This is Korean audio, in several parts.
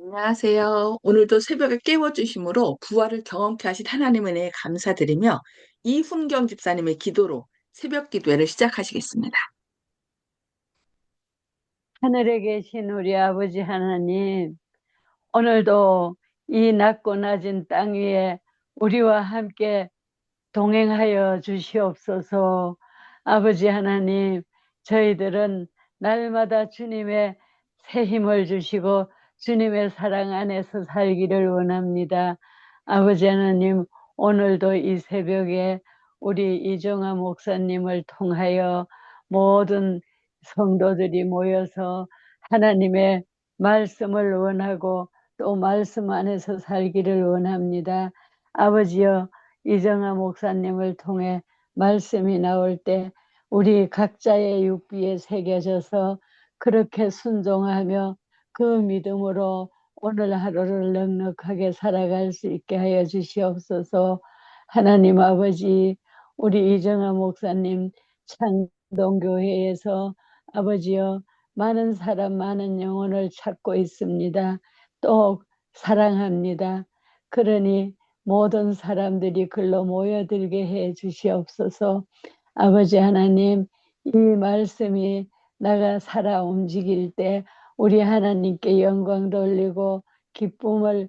안녕하세요. 오늘도 새벽에 깨워주심으로 부활을 경험케 하신 하나님의 은혜에 감사드리며 이훈경 집사님의 기도로 새벽 기도회를 시작하시겠습니다. 하늘에 계신 우리 아버지 하나님, 오늘도 이 낮고 낮은 땅 위에 우리와 함께 동행하여 주시옵소서. 아버지 하나님, 저희들은 날마다 주님의 새 힘을 주시고 주님의 사랑 안에서 살기를 원합니다. 아버지 하나님, 오늘도 이 새벽에 우리 이정아 목사님을 통하여 모든 성도들이 모여서 하나님의 말씀을 원하고 또 말씀 안에서 살기를 원합니다. 아버지여, 이정아 목사님을 통해 말씀이 나올 때 우리 각자의 육비에 새겨져서 그렇게 순종하며 그 믿음으로 오늘 하루를 넉넉하게 살아갈 수 있게 하여 주시옵소서. 하나님 아버지, 우리 이정아 목사님 창동교회에서 아버지여, 많은 사람 많은 영혼을 찾고 있습니다. 또 사랑합니다. 그러니 모든 사람들이 글로 모여들게 해 주시옵소서. 아버지 하나님, 이 말씀이 나가 살아 움직일 때 우리 하나님께 영광 돌리고 기쁨을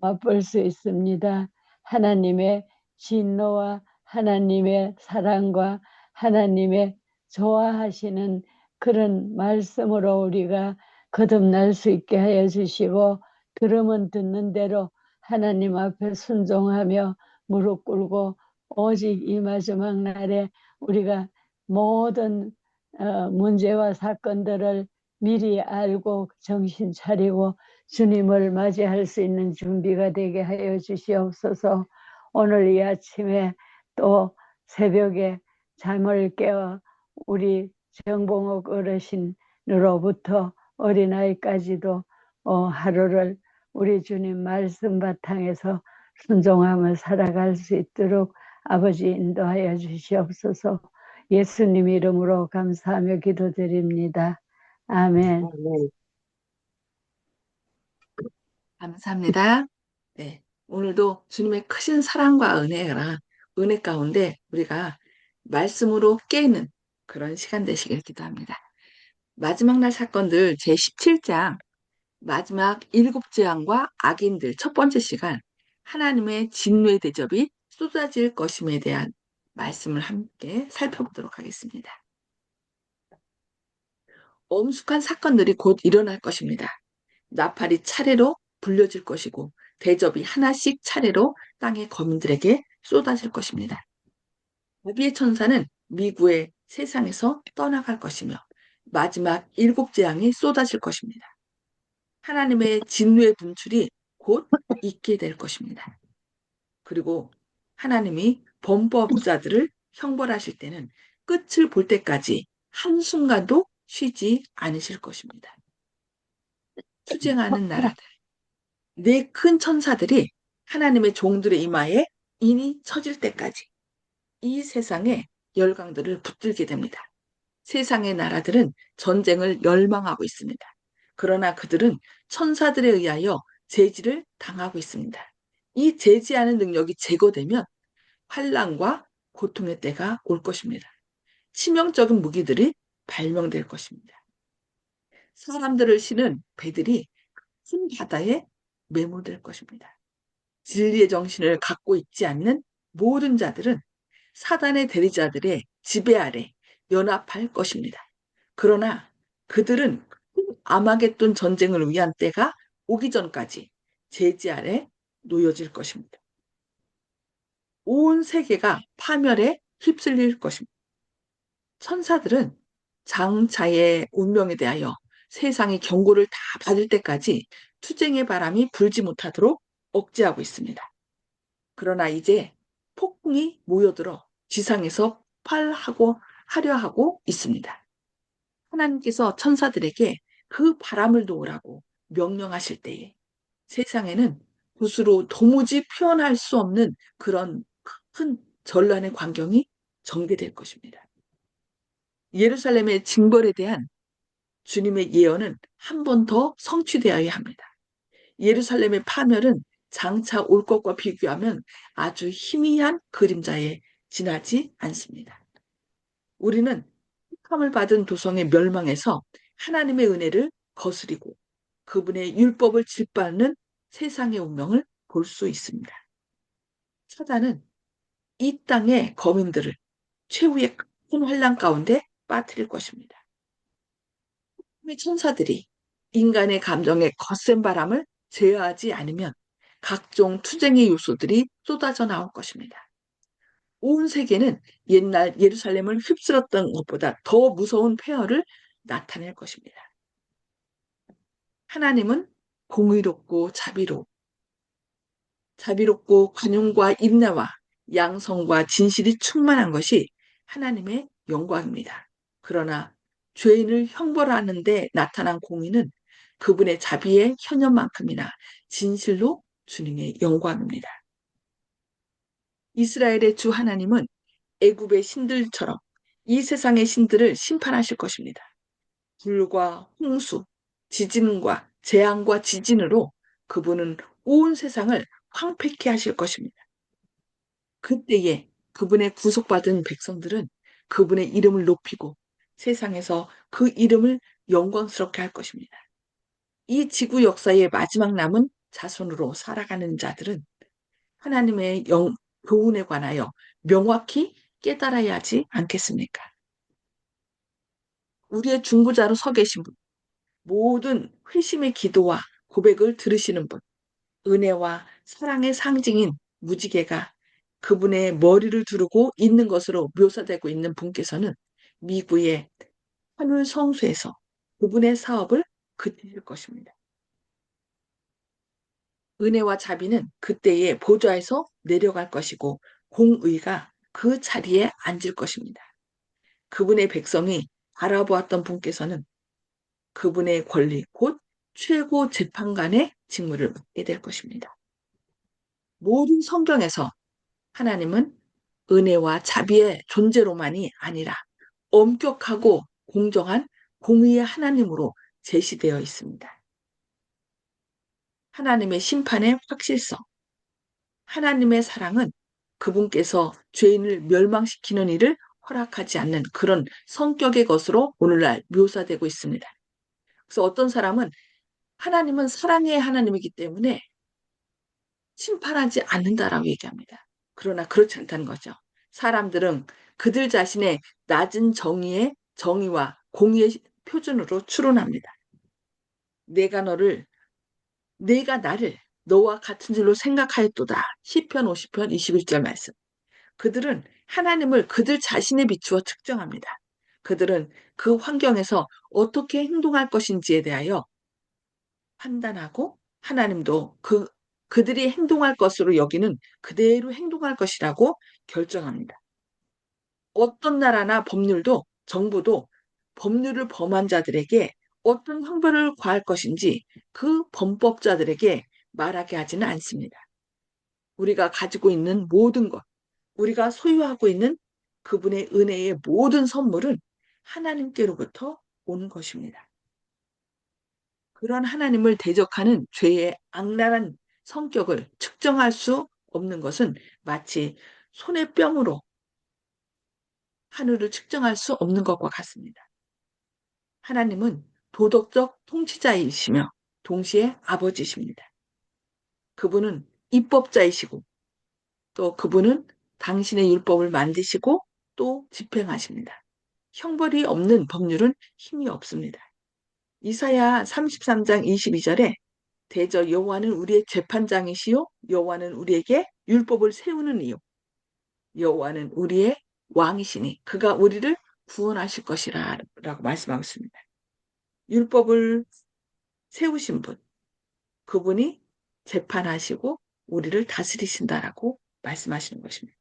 맛볼 수 있습니다. 하나님의 진노와 하나님의 사랑과 하나님의 좋아하시는 그런 말씀으로 우리가 거듭날 수 있게 하여 주시고, 들으면 듣는 대로 하나님 앞에 순종하며 무릎 꿇고 오직 이 마지막 날에 우리가 모든 문제와 사건들을 미리 알고 정신 차리고 주님을 맞이할 수 있는 준비가 되게 하여 주시옵소서. 오늘 이 아침에 또 새벽에 잠을 깨어 우리 정봉옥 어르신으로부터 어린아이까지도 하루를 우리 주님 말씀 바탕에서 순종하며 살아갈 수 있도록 아버지 인도하여 주시옵소서. 예수님 이름으로 감사하며 기도드립니다. 아멘. 네, 감사합니다. 네, 오늘도 주님의 크신 사랑과 은혜 가운데 우리가 말씀으로 깨는 그런 시간 되시길 기도합니다. 마지막 날 사건들 제17장 마지막 일곱 재앙과 악인들 첫 번째 시간 하나님의 진노의 대접이 쏟아질 것임에 대한 말씀을 함께 살펴보도록 하겠습니다. 엄숙한 사건들이 곧 일어날 것입니다. 나팔이 차례로 불려질 것이고 대접이 하나씩 차례로 땅의 거민들에게 쏟아질 것입니다. 마비의 천사는 미구의 세상에서 떠나갈 것이며 마지막 일곱 재앙이 쏟아질 것입니다. 하나님의 진노의 분출이 곧 있게 될 것입니다. 그리고 하나님이 범법자들을 형벌하실 때는 끝을 볼 때까지 한순간도 쉬지 않으실 것입니다. 투쟁하는 나라들, 네 큰 천사들이 하나님의 종들의 이마에 인이 쳐질 때까지 이 세상에 열강들을 붙들게 됩니다. 세상의 나라들은 전쟁을 열망하고 있습니다. 그러나 그들은 천사들에 의하여 제지를 당하고 있습니다. 이 제지하는 능력이 제거되면 환란과 고통의 때가 올 것입니다. 치명적인 무기들이 발명될 것입니다. 사람들을 실은 배들이 큰 바다에 매몰될 것입니다. 진리의 정신을 갖고 있지 않는 모든 자들은 사단의 대리자들의 지배 아래 연합할 것입니다. 그러나 그들은 아마겟돈 전쟁을 위한 때가 오기 전까지 제지 아래 놓여질 것입니다. 온 세계가 파멸에 휩쓸릴 것입니다. 천사들은 장차의 운명에 대하여 세상의 경고를 다 받을 때까지 투쟁의 바람이 불지 못하도록 억제하고 있습니다. 그러나 이제 폭풍이 모여들어 지상에서 폭발하고 하려 하고 있습니다. 하나님께서 천사들에게 그 바람을 놓으라고 명령하실 때에 세상에는 붓으로 도무지 표현할 수 없는 그런 큰 전란의 광경이 전개될 것입니다. 예루살렘의 징벌에 대한 주님의 예언은 한 번 더 성취되어야 합니다. 예루살렘의 파멸은 장차 올 것과 비교하면 아주 희미한 그림자에 지나지 않습니다. 우리는 택함을 받은 도성의 멸망에서 하나님의 은혜를 거스리고 그분의 율법을 짓밟는 세상의 운명을 볼 수 있습니다. 사단은 이 땅의 거민들을 최후의 큰 환란 가운데 빠뜨릴 것입니다. 천사들이 인간의 감정에 거센 바람을 제어하지 않으면 각종 투쟁의 요소들이 쏟아져 나올 것입니다. 온 세계는 옛날 예루살렘을 휩쓸었던 것보다 더 무서운 폐허를 나타낼 것입니다. 하나님은 공의롭고 자비롭고 관용과 인내와 양성과 진실이 충만한 것이 하나님의 영광입니다. 그러나 죄인을 형벌하는 데 나타난 공의는 그분의 자비의 현현만큼이나 진실로 주님의 영광입니다. 이스라엘의 주 하나님은 애굽의 신들처럼 이 세상의 신들을 심판하실 것입니다. 불과 홍수, 지진과 재앙과 지진으로 그분은 온 세상을 황폐케 하실 것입니다. 그때에 그분의 구속받은 백성들은 그분의 이름을 높이고 세상에서 그 이름을 영광스럽게 할 것입니다. 이 지구 역사의 마지막 남은 자손으로 살아가는 자들은 하나님의 교훈에 관하여 명확히 깨달아야 하지 않겠습니까? 우리의 중보자로 서 계신 분, 모든 회심의 기도와 고백을 들으시는 분, 은혜와 사랑의 상징인 무지개가 그분의 머리를 두르고 있는 것으로 묘사되고 있는 분께서는 미국의 하늘 성수에서 그분의 사업을 그치실 것입니다. 은혜와 자비는 그때의 보좌에서 내려갈 것이고 공의가 그 자리에 앉을 것입니다. 그분의 백성이 바라보았던 분께서는 그분의 권리 곧 최고 재판관의 직무를 맡게 될 것입니다. 모든 성경에서 하나님은 은혜와 자비의 존재로만이 아니라 엄격하고 공정한 공의의 하나님으로 제시되어 있습니다. 하나님의 심판의 확실성, 하나님의 사랑은 그분께서 죄인을 멸망시키는 일을 허락하지 않는 그런 성격의 것으로 오늘날 묘사되고 있습니다. 그래서 어떤 사람은 하나님은 사랑의 하나님이기 때문에 심판하지 않는다라고 얘기합니다. 그러나 그렇지 않다는 거죠. 사람들은 그들 자신의 낮은 정의와 공의의 표준으로 추론합니다. 내가 너를 내가 나를 너와 같은 줄로 생각하였도다. 시편 50편 21절 말씀. 그들은 하나님을 그들 자신의 비추어 측정합니다. 그들은 그 환경에서 어떻게 행동할 것인지에 대하여 판단하고 하나님도 그들이 행동할 것으로 여기는 그대로 행동할 것이라고 결정합니다. 어떤 나라나 법률도 정부도 법률을 범한 자들에게 어떤 형벌을 과할 것인지 그 범법자들에게 말하게 하지는 않습니다. 우리가 가지고 있는 모든 것, 우리가 소유하고 있는 그분의 은혜의 모든 선물은 하나님께로부터 오는 것입니다. 그런 하나님을 대적하는 죄의 악랄한 성격을 측정할 수 없는 것은 마치 손의 뼘으로 하늘을 측정할 수 없는 것과 같습니다. 하나님은 도덕적 통치자이시며 동시에 아버지십니다. 그분은 입법자이시고 또 그분은 당신의 율법을 만드시고 또 집행하십니다. 형벌이 없는 법률은 힘이 없습니다. 이사야 33장 22절에 대저 여호와는 우리의 재판장이시요 여호와는 우리에게 율법을 세우는 이요 여호와는 우리의 왕이시니 그가 우리를 구원하실 것이라라고 말씀하고 있습니다. 율법을 세우신 분, 그분이 재판하시고 우리를 다스리신다라고 말씀하시는 것입니다.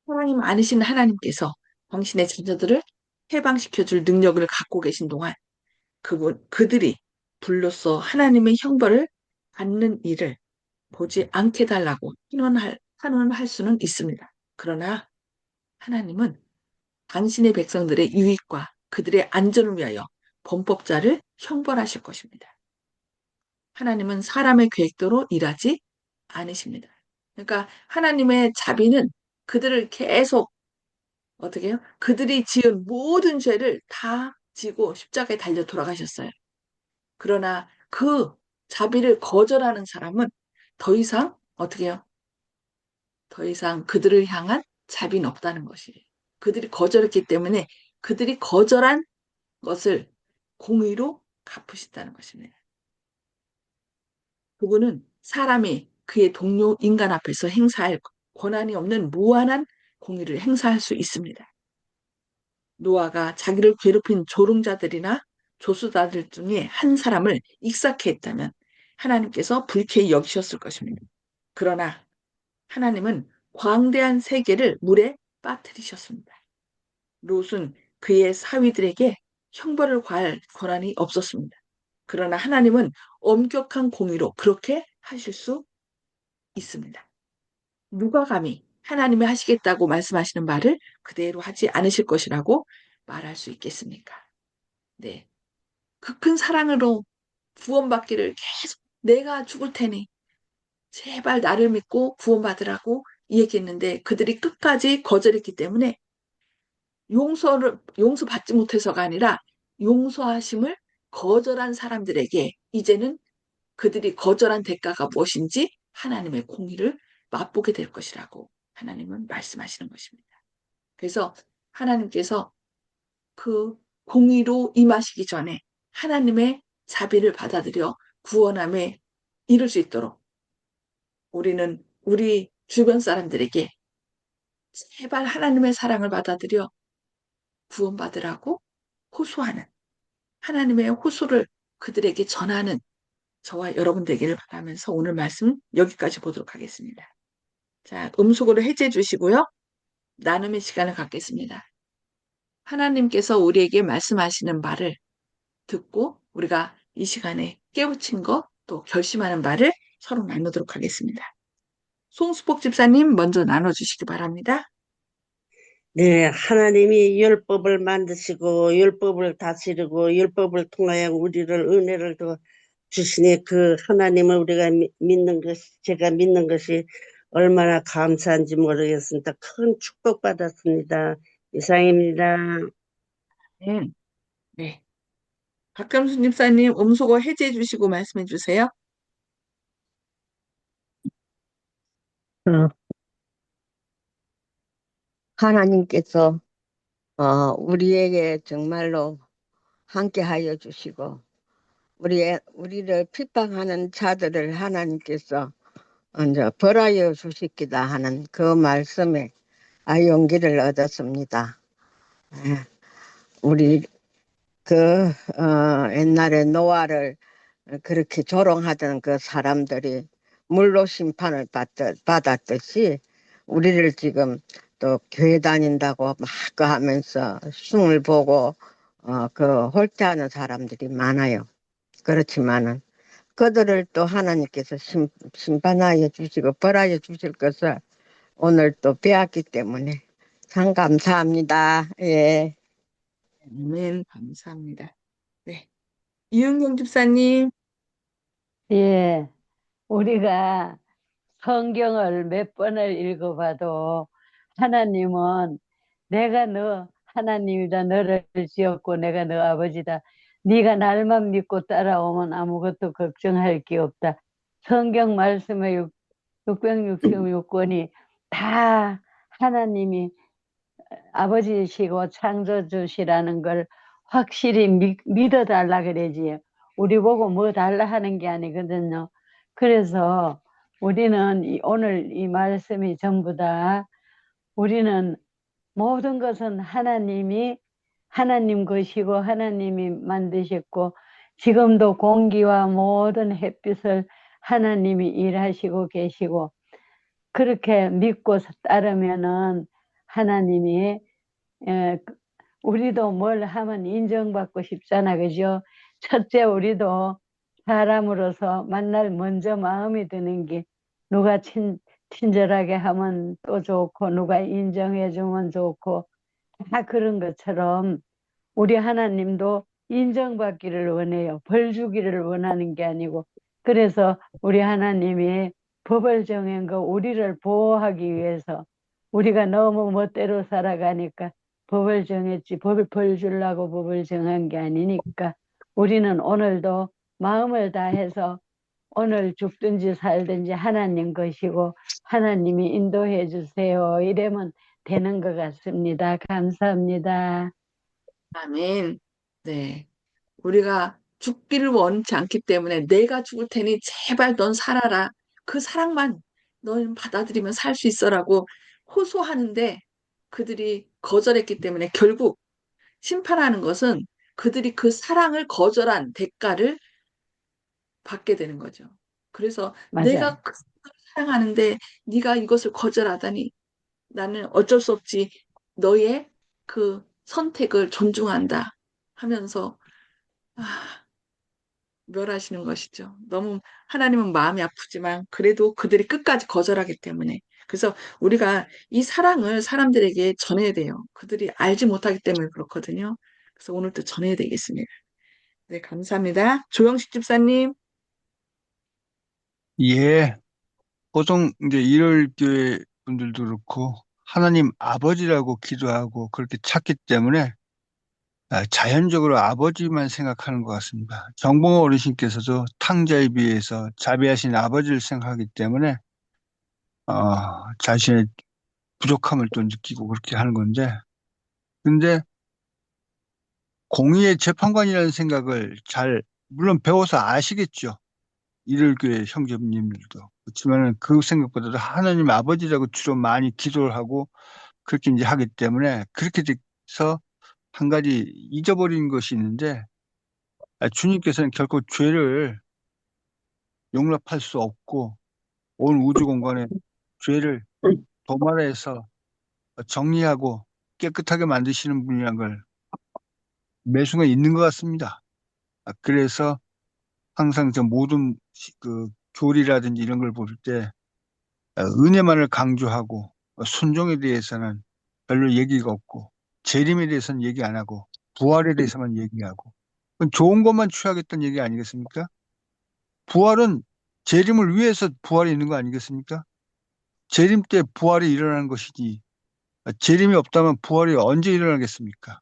사랑이 많으신 하나님께서 당신의 자녀들을 해방시켜줄 능력을 갖고 계신 동안 그들이 불로써 하나님의 형벌을 받는 일을 보지 않게 달라고 환원할 수는 있습니다. 그러나 하나님은 당신의 백성들의 유익과 그들의 안전을 위하여 범법자를 형벌하실 것입니다. 하나님은 사람의 계획대로 일하지 않으십니다. 그러니까 하나님의 자비는 그들을 계속 어떻게 해요? 그들이 지은 모든 죄를 다 지고 십자가에 달려 돌아가셨어요. 그러나 그 자비를 거절하는 사람은 더 이상 어떻게 해요? 더 이상 그들을 향한 자비는 없다는 것이에요. 그들이 거절했기 때문에 그들이 거절한 것을 공의로 갚으신다는 것입니다. 그분은 사람이 그의 동료 인간 앞에서 행사할 권한이 없는 무한한 공의를 행사할 수 있습니다. 노아가 자기를 괴롭힌 조롱자들이나 조수자들 중에 한 사람을 익사케 했다면 하나님께서 불쾌히 여기셨을 것입니다. 그러나 하나님은 광대한 세계를 물에 빠뜨리셨습니다. 롯은 그의 사위들에게 형벌을 가할 권한이 없었습니다. 그러나 하나님은 엄격한 공의로 그렇게 하실 수 있습니다. 누가 감히 하나님이 하시겠다고 말씀하시는 말을 그대로 하지 않으실 것이라고 말할 수 있겠습니까? 네. 그 큰 사랑으로 구원받기를 계속 내가 죽을 테니 제발 나를 믿고 구원받으라고 얘기했는데 그들이 끝까지 거절했기 때문에 용서받지 못해서가 아니라 용서하심을 거절한 사람들에게 이제는 그들이 거절한 대가가 무엇인지 하나님의 공의를 맛보게 될 것이라고 하나님은 말씀하시는 것입니다. 그래서 하나님께서 그 공의로 임하시기 전에 하나님의 자비를 받아들여 구원함에 이를 수 있도록 우리는 우리 주변 사람들에게 제발 하나님의 사랑을 받아들여 구원받으라고 호소하는 하나님의 호소를 그들에게 전하는 저와 여러분 되기를 바라면서 오늘 말씀 여기까지 보도록 하겠습니다. 자, 음속으로 해제해 주시고요. 나눔의 시간을 갖겠습니다. 하나님께서 우리에게 말씀하시는 말을 듣고 우리가 이 시간에 깨우친 것 또 결심하는 바를 서로 나누도록 하겠습니다. 송수복 집사님 먼저 나눠주시기 바랍니다. 네, 하나님이 율법을 만드시고 율법을 다스리고 율법을 통하여 우리를 은혜를 더 주시니 그 하나님을 우리가 믿는 것, 제가 믿는 것이 얼마나 감사한지 모르겠습니다. 큰 축복받았습니다. 이상입니다. 네. 네. 박감수 집사님 음소거 해제해 주시고 말씀해 주세요. 어, 하나님께서 우리에게 정말로 함께하여 주시고 우리를 핍박하는 자들을 하나님께서 먼저 벌하여 주시기다 하는 그 말씀에 용기를 얻었습니다. 예, 우리 옛날에 노아를 그렇게 조롱하던 그 사람들이 물로 심판을 받았듯이 우리를 지금 또 교회 다닌다고 막 그 하면서 숭을 보고 그 홀대하는 사람들이 많아요. 그렇지만은 그들을 또 하나님께서 심판하여 주시고 벌하여 주실 것을 오늘 또 배웠기 때문에 참 감사합니다. 예. 아멘. 감사합니다. 네. 이은경 집사님. 예, 우리가 성경을 몇 번을 읽어봐도 하나님은 내가 너 하나님이다. 너를 지었고 내가 너 아버지다. 네가 날만 믿고 따라오면 아무것도 걱정할 게 없다. 성경 말씀의 666권이 다 하나님이 아버지시고 창조주시라는 걸 확실히 믿어달라 그러지요. 우리 보고 뭐 달라 하는 게 아니거든요. 그래서 우리는 오늘 이 말씀이 전부 다 우리는 모든 것은 하나님이 하나님 것이고 하나님이 만드셨고 지금도 공기와 모든 햇빛을 하나님이 일하시고 계시고 그렇게 믿고 따르면은 하나님이 우리도 뭘 하면 인정받고 싶잖아, 그죠? 첫째, 우리도 사람으로서 만날 먼저 마음이 드는 게 누가 친절하게 하면 또 좋고 누가 인정해 주면 좋고 다 그런 것처럼 우리 하나님도 인정받기를 원해요. 벌 주기를 원하는 게 아니고. 그래서 우리 하나님이 법을 정한 거 우리를 보호하기 위해서 우리가 너무 멋대로 살아가니까 법을 정했지 법을 벌 주려고 법을 정한 게 아니니까 우리는 오늘도 마음을 다해서 오늘 죽든지 살든지 하나님 것이고 하나님이 인도해 주세요. 이러면 되는 것 같습니다. 감사합니다. 아멘. 네. 우리가 죽기를 원치 않기 때문에 내가 죽을 테니 제발 넌 살아라. 그 사랑만 넌 받아들이면 살 수 있어라고 호소하는데 그들이 거절했기 때문에 결국 심판하는 것은 그들이 그 사랑을 거절한 대가를 받게 되는 거죠. 그래서 맞아요. 내가 그 사랑을 사랑하는데 네가 이것을 거절하다니 나는 어쩔 수 없지. 너의 그 선택을 존중한다 하면서 아, 멸하시는 것이죠. 너무 하나님은 마음이 아프지만 그래도 그들이 끝까지 거절하기 때문에. 그래서 우리가 이 사랑을 사람들에게 전해야 돼요. 그들이 알지 못하기 때문에 그렇거든요. 그래서 오늘 또 전해야 되겠습니다. 네, 감사합니다. 조영식 집사님. 예, 보통 이제 일요일 교회 분들도 그렇고 하나님 아버지라고 기도하고 그렇게 찾기 때문에 자연적으로 아버지만 생각하는 것 같습니다. 정봉호 어르신께서도 탕자에 비해서 자비하신 아버지를 생각하기 때문에 자신의 부족함을 또 느끼고 그렇게 하는 건데, 근데 공의의 재판관이라는 생각을 물론 배워서 아시겠죠. 일요일교회 형제님들도. 그렇지만은 그 생각보다도 하나님 아버지라고 주로 많이 기도를 하고 그렇게 이제 하기 때문에 그렇게 돼서 한 가지 잊어버린 것이 있는데, 주님께서는 결코 죄를 용납할 수 없고 온 우주 공간에 죄를 도말해서 정리하고 깨끗하게 만드시는 분이란 걸 매순간 있는 것 같습니다. 그래서 항상 저 모든 그 교리라든지 이런 걸 볼 때 은혜만을 강조하고 순종에 대해서는 별로 얘기가 없고 재림에 대해서는 얘기 안 하고 부활에 대해서만 얘기하고 그건 좋은 것만 취하겠다는 얘기 아니겠습니까? 부활은 재림을 위해서 부활이 있는 거 아니겠습니까? 재림 때 부활이 일어나는 것이지 재림이 없다면 부활이 언제 일어나겠습니까?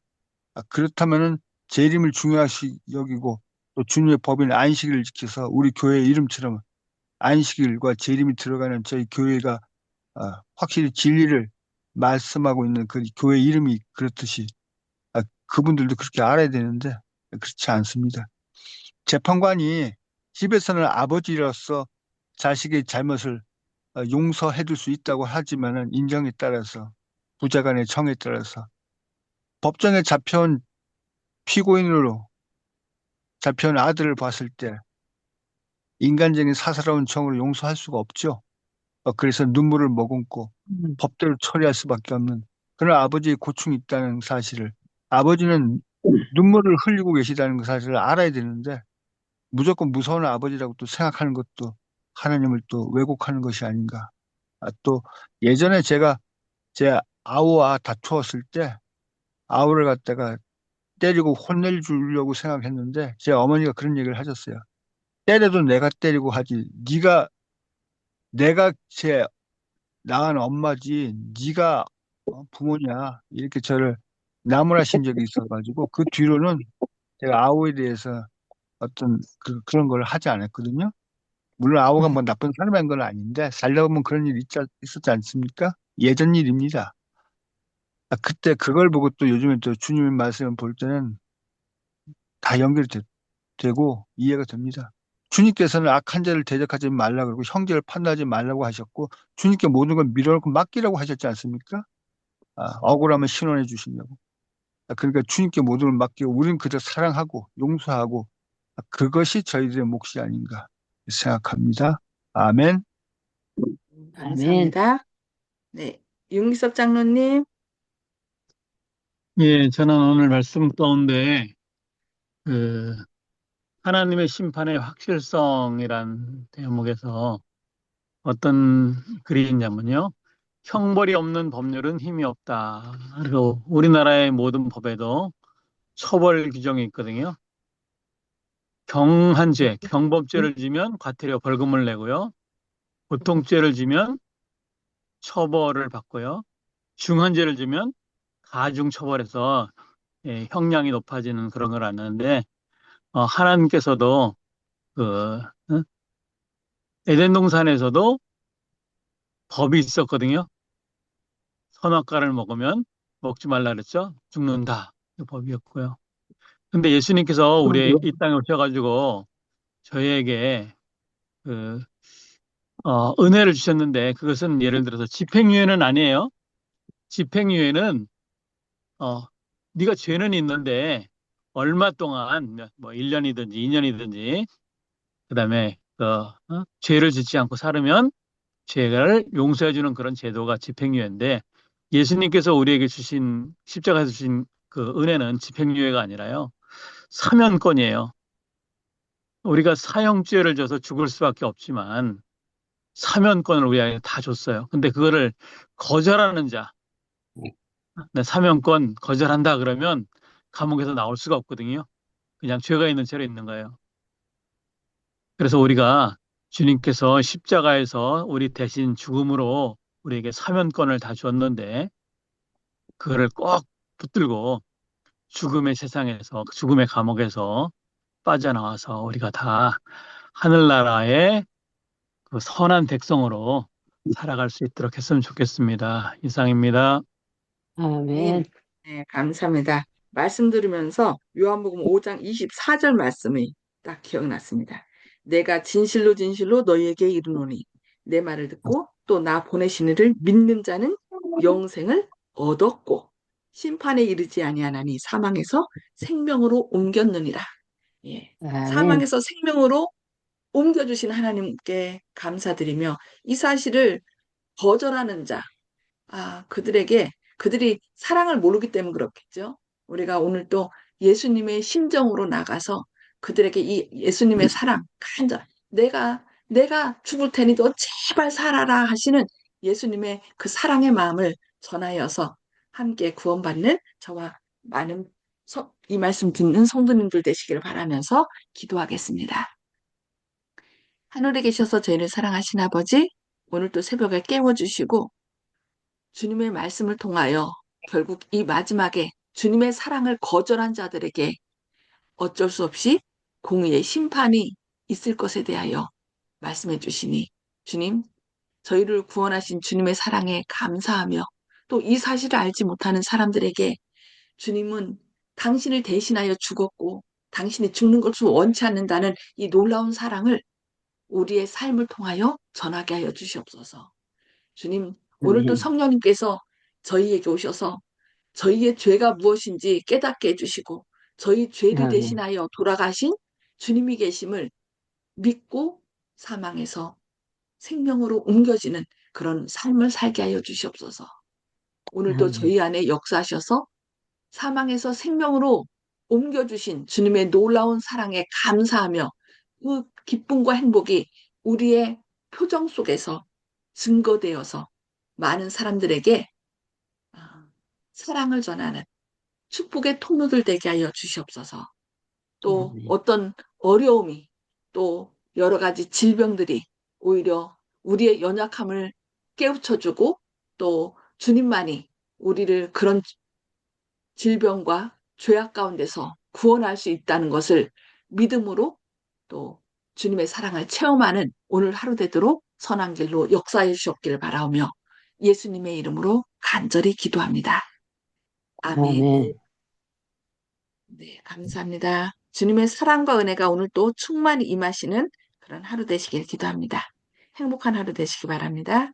그렇다면은 재림을 중요시 여기고 또 주님의 법인 안식일을 지켜서 우리 교회 이름처럼 안식일과 재림이 들어가는 저희 교회가 확실히 진리를 말씀하고 있는 그 교회 이름이 그렇듯이 그분들도 그렇게 알아야 되는데 그렇지 않습니다. 재판관이 집에서는 아버지로서 자식의 잘못을 용서해 줄 수 있다고 하지만은 인정에 따라서 부자간의 정에 따라서 법정에 잡혀온 피고인으로 잡혀온 아들을 봤을 때 인간적인 사사로운 정으로 용서할 수가 없죠. 그래서 눈물을 머금고 법대로 처리할 수밖에 없는 그런 아버지의 고충이 있다는 사실을 아버지는 눈물을 흘리고 계시다는 그 사실을 알아야 되는데 무조건 무서운 아버지라고 또 생각하는 것도 하나님을 또 왜곡하는 것이 아닌가. 또 예전에 제가 제 아우와 다투었을 때 아우를 갖다가 때리고 혼낼 주려고 생각했는데 제 어머니가 그런 얘기를 하셨어요. 때려도 내가 때리고 하지. 내가 제 낳은 엄마지 네가 부모냐 이렇게 저를 나무라신 적이 있어가지고 그 뒤로는 제가 아우에 대해서 그런 걸 하지 않았거든요. 물론 아우가 뭐 나쁜 사람인 건 아닌데 살다 보면 그런 일이 있었지 않습니까? 예전 일입니다. 그때 그걸 보고 또 요즘에 또 주님의 말씀을 볼 때는 다 연결되고 이해가 됩니다. 주님께서는 악한 자를 대적하지 말라 그러고 형제를 판단하지 말라고 하셨고 주님께 모든 걸 밀어놓고 맡기라고 하셨지 않습니까? 억울하면 신원해 주시려고. 그러니까 주님께 모든 걸 맡기고 우리는 그저 사랑하고 용서하고 그것이 저희들의 몫이 아닌가 생각합니다. 아멘. 아멘. 감사합니다. 네, 윤기섭 장로님. 예, 저는 오늘 말씀 가운데 그 하나님의 심판의 확실성이란 대목에서 어떤 글이 있냐면요. 형벌이 없는 법률은 힘이 없다. 그리고 우리나라의 모든 법에도 처벌 규정이 있거든요. 경한 죄, 경범죄를 지면 과태료 벌금을 내고요. 보통죄를 지면 처벌을 받고요. 중한 죄를 지면 가중 처벌해서 예, 형량이 높아지는 그런 걸 아는데 하나님께서도 그 에덴 동산에서도 법이 있었거든요. 선악과를 먹으면 먹지 말라 그랬죠. 죽는다. 그 법이었고요. 근데 예수님께서 우리 이 땅에 오셔가지고 저희에게 그 은혜를 주셨는데 그것은 예를 들어서 집행유예는 아니에요. 집행유예는 어, 네가 죄는 있는데 얼마 동안 뭐 1년이든지 2년이든지 그다음에 죄를 짓지 않고 살으면 죄를 용서해 주는 그런 제도가 집행유예인데 예수님께서 우리에게 주신 십자가에서 주신 그 은혜는 집행유예가 아니라요. 사면권이에요. 우리가 사형죄를 져서 죽을 수밖에 없지만 사면권을 우리에게 다 줬어요. 근데 그거를 거절하는 자, 내 사면권 거절한다 그러면 감옥에서 나올 수가 없거든요. 그냥 죄가 있는 채로 있는 거예요. 그래서 우리가 주님께서 십자가에서 우리 대신 죽음으로 우리에게 사면권을 다 줬는데 그거를 꼭 붙들고 죽음의 세상에서 죽음의 감옥에서 빠져나와서 우리가 다 하늘나라의 그 선한 백성으로 살아갈 수 있도록 했으면 좋겠습니다. 이상입니다. 아멘. 네, 감사합니다. 말씀 들으면서 요한복음 5장 24절 말씀이 딱 기억났습니다. 내가 진실로 진실로 너희에게 이르노니 내 말을 듣고 또 나 보내신 이를 믿는 자는 영생을 얻었고 심판에 이르지 아니하나니 사망에서 생명으로 옮겼느니라. 예. 아멘. 사망에서 생명으로 옮겨주신 하나님께 감사드리며 이 사실을 거절하는 자, 그들에게 그들이 사랑을 모르기 때문에 그렇겠죠. 우리가 오늘 또 예수님의 심정으로 나가서 그들에게 이 예수님의 사랑, 간절, 내가 죽을 테니 너 제발 살아라 하시는 예수님의 그 사랑의 마음을 전하여서 함께 구원받는 저와 많은 이 말씀 듣는 성도님들 되시기를 바라면서 기도하겠습니다. 하늘에 계셔서 저희를 사랑하신 아버지, 오늘 또 새벽에 깨워주시고 주님의 말씀을 통하여 결국 이 마지막에 주님의 사랑을 거절한 자들에게 어쩔 수 없이 공의의 심판이 있을 것에 대하여 말씀해 주시니 주님, 저희를 구원하신 주님의 사랑에 감사하며 또 이 사실을 알지 못하는 사람들에게 주님은 당신을 대신하여 죽었고 당신이 죽는 것을 원치 않는다는 이 놀라운 사랑을 우리의 삶을 통하여 전하게 하여 주시옵소서. 주님, 오늘도 아멘. 성령님께서 저희에게 오셔서 저희의 죄가 무엇인지 깨닫게 해주시고 저희 죄를 아멘. 대신하여 돌아가신 주님이 계심을 믿고 사망에서 생명으로 옮겨지는 그런 삶을 살게 하여 주시옵소서. 오늘도 아멘. 저희 안에 역사하셔서 사망에서 생명으로 옮겨주신 주님의 놀라운 사랑에 감사하며 그 기쁨과 행복이 우리의 표정 속에서 증거되어서 많은 사람들에게 사랑을 전하는 축복의 통로들 되게 하여 주시옵소서. 또 아멘. 어떤 어려움이 또 여러 가지 질병들이 오히려 우리의 연약함을 깨우쳐주고 또 주님만이 우리를 그런 질병과 죄악 가운데서 구원할 수 있다는 것을 믿음으로 또 주님의 사랑을 체험하는 오늘 하루 되도록 선한 길로 역사해 주셨기를 바라오며 예수님의 이름으로 간절히 기도합니다. 아멘. 아멘. 네, 감사합니다. 주님의 사랑과 은혜가 오늘 또 충만히 임하시는 그런 하루 되시길 기도합니다. 행복한 하루 되시기 바랍니다.